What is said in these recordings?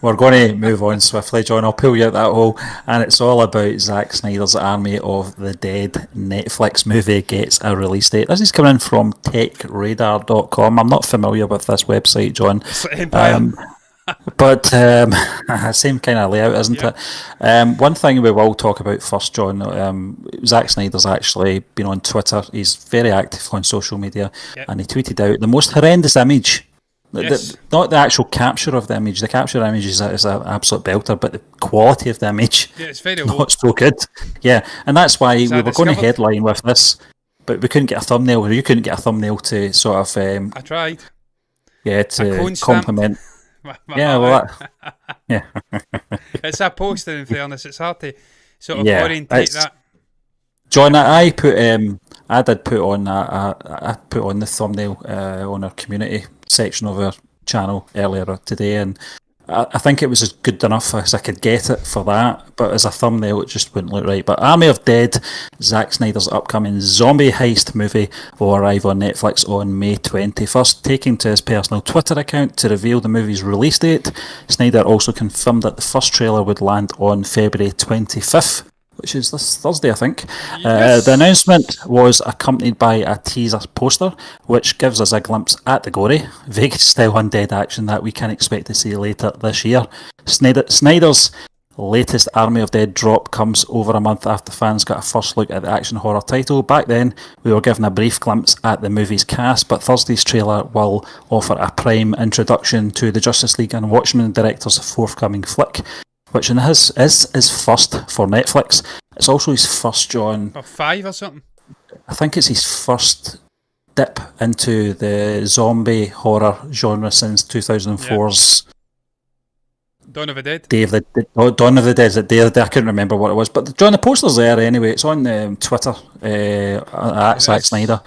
we're going to move on swiftly, John. I'll pull you out that hole. And it's all about Zack Snyder's Army of the Dead Netflix movie gets a release date. This is coming in from techradar.com. I'm not familiar with this website, John. It's like Empire. But same kind of layout, isn't Yep. it? One thing we will talk about first, John. Zack Snyder's actually been on Twitter. He's very active on social media, Yep. and he tweeted out the most horrendous image. Yes. Not the actual capture of the image. The capture of the image is an absolute belter, but the quality of the image, Yeah, it's very low. not so good. Yeah, and that's why Is we that were going to discovered? headline with this, but we couldn't get a thumbnail, or you couldn't get a thumbnail to sort of, I tried. yeah, A to cone stamp. compliment. My Yeah, heart well, out. yeah. It's a poster, in fairness. It's hard to sort of Yeah, orientate it's- that. John, I did put on I put on the thumbnail on our community section of our channel earlier today, and I think it was as good enough as I could get it for that. But as a thumbnail, it just wouldn't look right. But Army of Dead, Zack Snyder's upcoming zombie heist movie, will arrive on Netflix on May 21st. Taking to his personal Twitter account to reveal the movie's release date, Snyder also confirmed that the first trailer would land on February 25th. Which is this Thursday, I think. Yes. The announcement was accompanied by a teaser poster, which gives us a glimpse at the gory, Vegas-style undead action that we can expect to see later this year. Snyder's latest Army of Dead drop comes over a month after fans got a first look at the action horror title. Back then, we were given a brief glimpse at the movie's cast, but Thursday's trailer will offer a prime introduction to the Justice League and Watchmen director's forthcoming flick, which in his is first for Netflix. It's also his first, John. Or 5 or something. I think it's his first dip into the zombie horror genre since 2004's Dawn of the Dead. Dawn of the Dead. Is it Day of the Dead? I couldn't remember what it was. But John, the poster's there anyway. It's on Twitter at It Zack is. Snyder.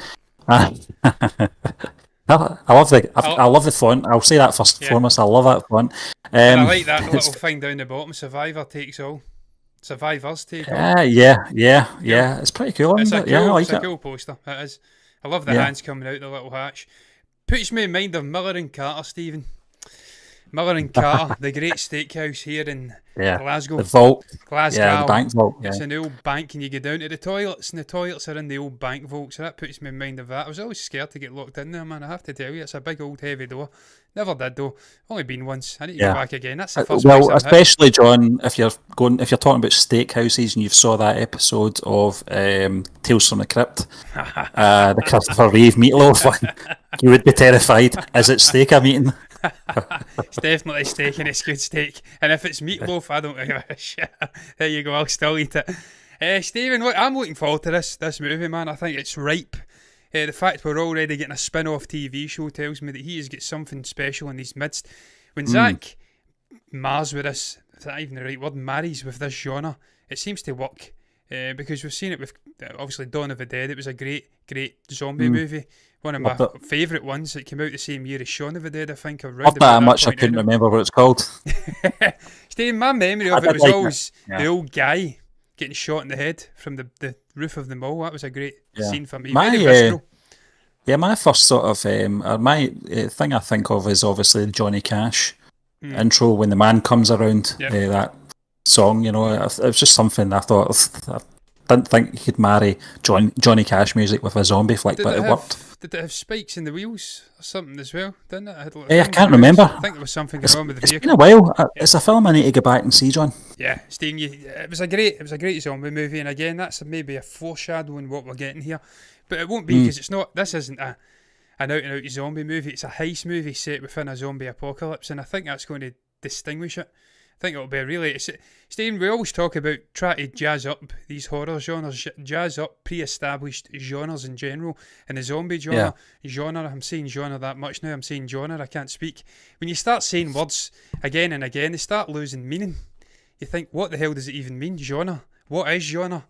I love the font. I'll say that first and Yeah. foremost. I love that font. And I like that it's- little thing down the bottom. Survivor takes all. Survivors take all. yeah. It's pretty cool, It's isn't a it? Yeah, I cool, like it's a it. cool poster. It is. I love the Yeah. hands coming out the little hatch. Puts me in mind of Miller and Carter, Stephen. Miller and Carter, the great steakhouse here in Yeah. Glasgow. The vault. Glasgow. Yeah, the bank vault. Yeah. It's an old bank, and you go down to the toilets, and the toilets are in the old bank vault, so that puts me in mind of that. I was always scared to get locked in there, man. I have to tell you, it's a big old heavy door. Never did though. Only been once. I need to Yeah. go back again. That's the first place Well, I've hit. especially John, if you're talking about steakhouses and you've saw that episode of Tales from the Crypt, the Christopher Reeve meatloaf one, you would be terrified. Is it steak I'm eating? It's definitely steak, and it's good steak. And if it's meatloaf, I don't give a shit. There you go. I'll still eat it. Stephen, look, I'm looking forward to this movie, man. I think it's ripe. The fact we're already getting a spin-off TV show tells me that he has got something special in his midst. When Zack marries with this, is that even the right word? Marries with this genre, it seems to work. Because we've seen it with obviously Dawn of the Dead. It was a great zombie movie. One of my Loved it. favourite ones. It came out the same year as Shaun of the Dead, I think. Loved that much I couldn't remember what it's called. Steve, my memory I of it did was like always it, yeah. the old guy getting shot in the head from the roof of the mall. That was a great Yeah. scene for me. My, Very visceral. Yeah, my first sort of my thing I think of is obviously the Johnny Cash intro when the man comes around. Yep. That song, it was just something I thought. I didn't think you could marry Johnny Cash music with a zombie flick, but it worked. Did it have spikes in the wheels or something as well? Didn't it? It had little I things can't in the wheels. remember. I think there was something It's going on with the been vehicle. a while. It's a film I need to go back and see, John. Yeah, Steve, it was a great zombie movie, and again, that's maybe a foreshadowing what we're getting here, but it won't be because it's not. This isn't an out and out zombie movie. It's a heist movie set within a zombie apocalypse, and I think that's going to distinguish it. I think it'll be Steve, we always talk about trying to jazz up these horror genres, jazz up pre-established genres in general, and the zombie genre, I'm saying genre that much now, I'm saying genre, I can't speak. When you start saying words again and again, they start losing meaning. You think, what the hell does it even mean, genre? What is genre?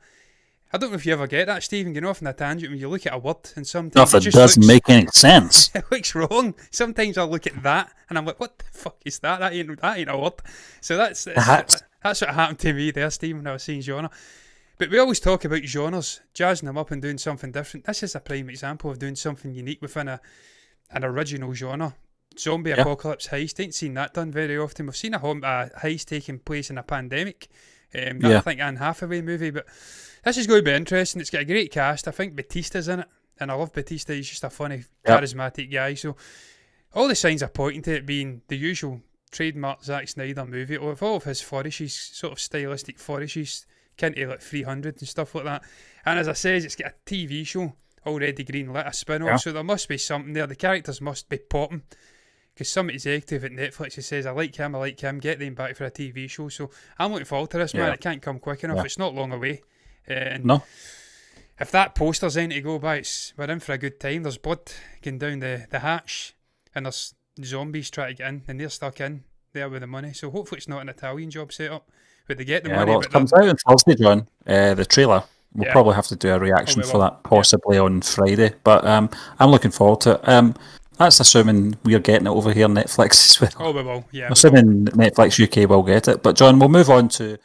I don't know if you ever get that, Stephen, going off on a tangent when you look at a word and sometimes Nothing it just doesn't looks, make any sense. it looks wrong. Sometimes I'll look at that and I'm like, what the fuck is that? That ain't a word. So that's what happened to me there, Stephen, when I was saying genre. But we always talk about genres, jazzing them up and doing something different. This is a prime example of doing something unique within an original genre. zombie apocalypse heist. Ain't seen that done very often. We've seen a heist taking place in a pandemic. That I think Anne Hathaway movie, but this is going to be interesting. It's got a great cast. I think Batista's in it, and I love Batista. He's just a funny, charismatic guy. So all the signs are pointing to it being the usual trademark Zack Snyder movie. With all of his flourishes, sort of stylistic flourishes, kind of like 300 and stuff like that. And as I says, it's got a TV show already greenlit, a spin-off, so there must be something there. The characters must be popping. Because some executive at Netflix who says, I like him, get them back for a TV show. So I'm looking forward to this, man. It can't come quick enough. It's not long away. No. If that poster's in to go by, we're in for a good time. There's blood going down the hatch, and there's zombies trying to get in, and they're stuck in there with the money. So hopefully it's not an Italian job set up where they get the money. Well, it comes out on Thursday, John. The trailer. We'll probably have to do a reaction for that possibly on Friday. But I'm looking forward to it. That's assuming we're getting it over here on Netflix as well. Oh, we will, yeah. Assuming Netflix UK will get it. But John, we'll move on to